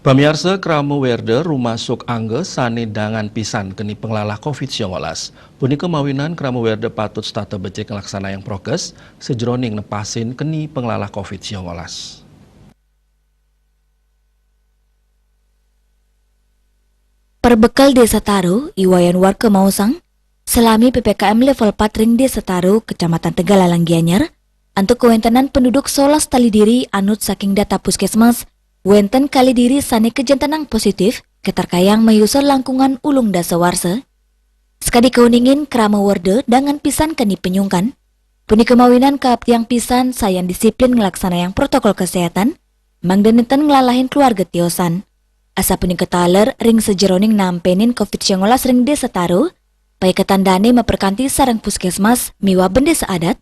Pamirsa Kramo Werde rumah suk angge sane dangan pisan keni penglalah COVID-19. Punika mawinan Kramo Werde patut stata becek laksana yang prokes sejroning nepasin keni penglalah COVID-19. Perbekal Desa Taru, iwayan warga Mausang, selami PPKM level 4 ring Desa Taru, Kecamatan Tegalalang Gianyar, untuk kewentenan penduduk 11 tali diri anut saking data puskesmas, wenten kali diri sane kejantanang positif, keterkayang mayusel langkungan ulung dasa warse. Sekadi keuningin Kramo Werde dengan pisan keni penyungkan, puni kemawinan ke tiang pisan sayan disiplin ngelaksana yang protokol kesehatan, mangdeneten ngelalahin keluarga tiosan. Asa puni ketaler ring sejeroning nampenin COVID-19 ring Desa Taru, pai ketandane memperkanti sarang puskesmas miwa bendesa adat,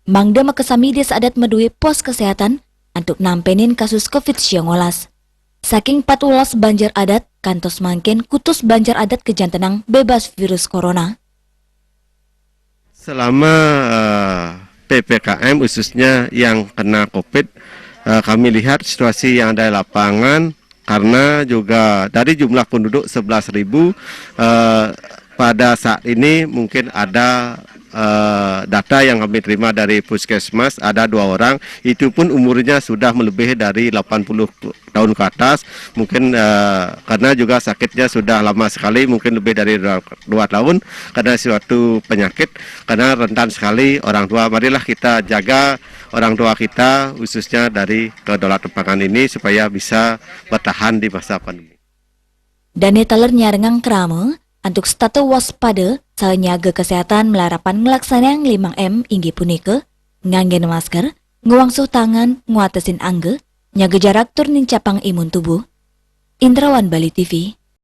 mangda makesami desa adat medui pos kesehatan untuk nampenin kasus COVID-19. Saking 14 banjar adat, kantos mangken kutus banjar adat kejantenang bebas virus corona. Selama PPKM khususnya yang kena COVID, kami lihat situasi yang ada di lapangan karena juga dari jumlah penduduk 11.000 pada saat ini mungkin ada data yang kami terima dari puskesmas ada 2 orang, itu pun umurnya sudah melebihi dari 80 tahun ke atas, mungkin karena juga sakitnya sudah lama sekali, mungkin lebih dari 2 tahun karena suatu penyakit, karena rentan sekali orang tua. Marilah kita jaga orang tua kita khususnya dari kedaulatan pangan ini supaya bisa bertahan di masa pandemi. Dane taler nyarengang Kramo untuk statu waspada saenyaga kesehatan melarapan ngelaksanaan 5M inggi punike, nganggen masker, nguangsuh tangan, nguatesin angge, nyaga jarak turning capang imun tubuh. Indrawan Bali TV.